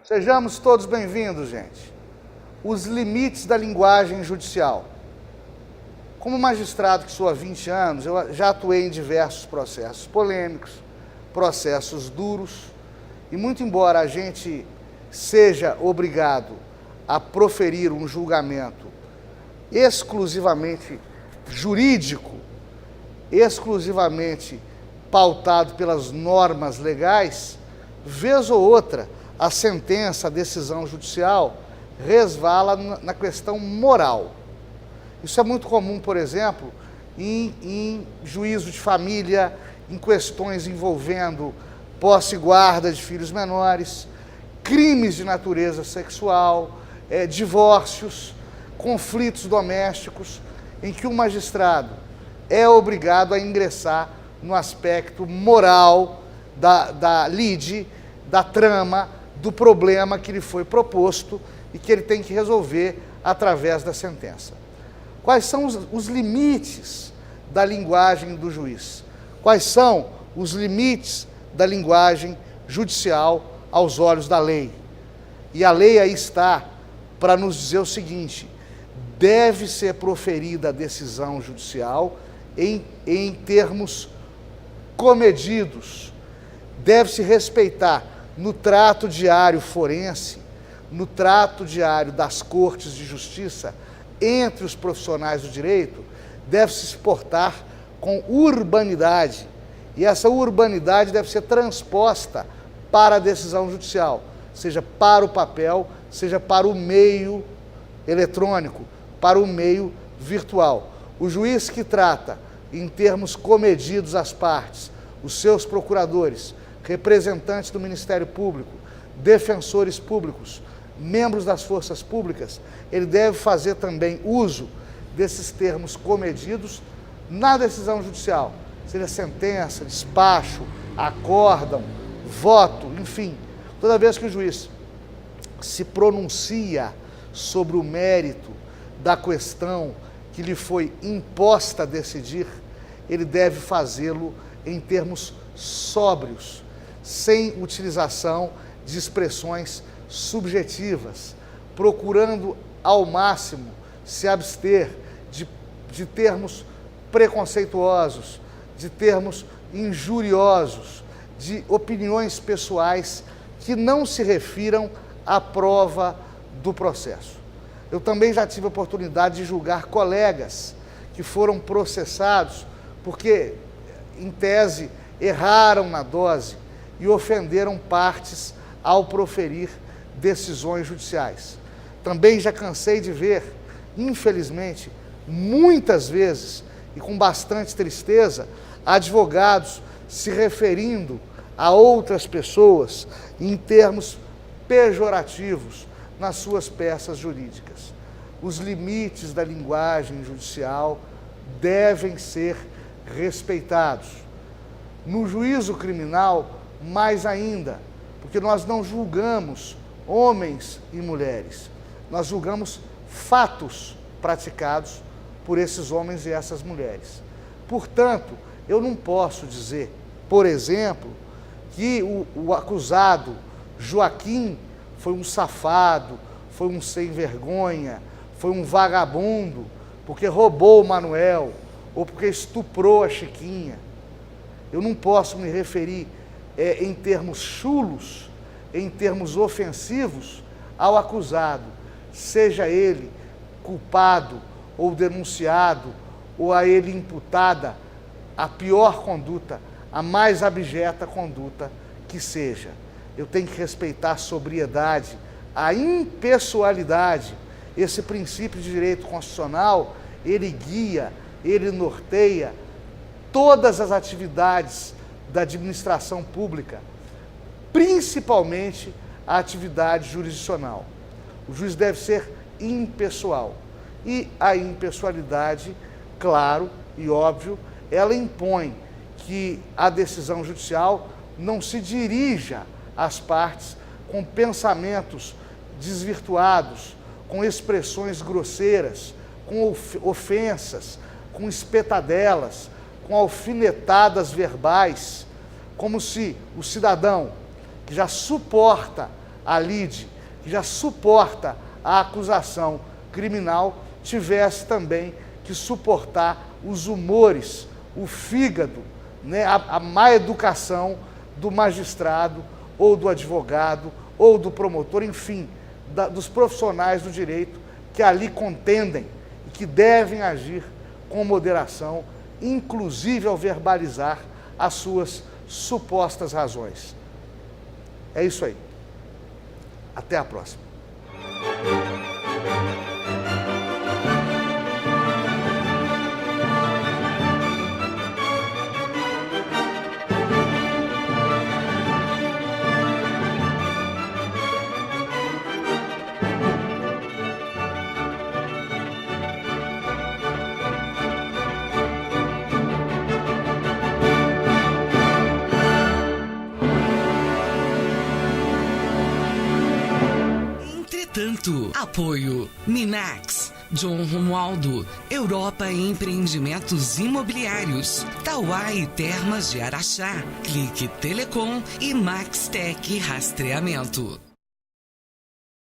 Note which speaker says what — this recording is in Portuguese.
Speaker 1: Sejamos todos bem-vindos, gente. Os limites da linguagem judicial. Como magistrado que sou há 20 anos, eu já atuei em diversos processos polêmicos, processos duros, e muito embora a gente seja obrigado a proferir um julgamento exclusivamente jurídico, exclusivamente pautado pelas normas legais, vez ou outra, a sentença, a decisão judicial resvala na questão moral. Isso é muito comum, por exemplo, em juízo de família, em questões envolvendo posse e guarda de filhos menores, crimes de natureza sexual, divórcios, conflitos domésticos, em que o magistrado é obrigado a ingressar no aspecto moral da lide, da trama, do problema que lhe foi proposto e que ele tem que resolver através da sentença. Quais são os limites da linguagem do juiz? Quais são os limites da linguagem judicial aos olhos da lei? E a lei aí está para nos dizer o seguinte: deve ser proferida a decisão judicial em termos comedidos, deve-se respeitar no trato diário forense, no trato diário das cortes de justiça, entre os profissionais do direito, deve-se se portar com urbanidade. E essa urbanidade deve ser transposta para a decisão judicial, seja para o papel, seja para o meio eletrônico, para o meio virtual. O juiz que trata em termos comedidos as partes, os seus procuradores, representantes do Ministério Público, defensores públicos, membros das forças públicas, ele deve fazer também uso desses termos comedidos na decisão judicial, seja sentença, despacho, acórdão, voto, enfim. Toda vez que o juiz se pronuncia sobre o mérito da questão que lhe foi imposta a decidir, ele deve fazê-lo em termos sóbrios, sem utilização de expressões subjetivas, procurando ao máximo se abster de termos preconceituosos, de termos injuriosos, de opiniões pessoais que não se refiram à prova do processo. Eu também já tive a oportunidade de julgar colegas que foram processados porque, em tese, erraram na dose e ofenderam partes ao proferir decisões judiciais. Também já cansei de ver, infelizmente, muitas vezes, e com bastante tristeza, advogados se referindo a outras pessoas em termos pejorativos nas suas peças jurídicas. Os limites da linguagem judicial devem ser respeitados. No juízo criminal, mais ainda, porque nós não julgamos homens e mulheres, nós julgamos fatos praticados por esses homens e essas mulheres. Portanto, eu não posso dizer, por exemplo, que o acusado Joaquim foi um safado, foi um sem vergonha, foi um vagabundo, porque roubou o Manuel, ou porque estuprou a Chiquinha. Eu não posso me referir em termos chulos, em termos ofensivos, ao acusado, seja ele culpado ou denunciado, ou a ele imputada a pior conduta, a mais abjeta conduta que seja. Eu tenho que respeitar a sobriedade, a impessoalidade. Esse princípio de direito constitucional, ele guia, ele norteia todas as atividades da administração pública, principalmente a atividade jurisdicional. O juiz deve ser impessoal. E a impessoalidade, claro e óbvio, ela impõe que a decisão judicial não se dirija às partes com pensamentos desvirtuados, com expressões grosseiras, com ofensas, com espetadelas, com alfinetadas verbais, como se o cidadão que já suporta a lide, que já suporta a acusação criminal, tivesse também que suportar os humores, o fígado, né, a má educação do magistrado, ou do advogado, ou do promotor, enfim, dos profissionais do direito que ali contendem e que devem agir com moderação, inclusive ao verbalizar as suas supostas razões. É isso aí. Até a próxima.
Speaker 2: Apoio Minax, John Romualdo, Europa Empreendimentos Imobiliários, Tauá e Termas de Araxá, Clique Telecom e Maxtec Rastreamento.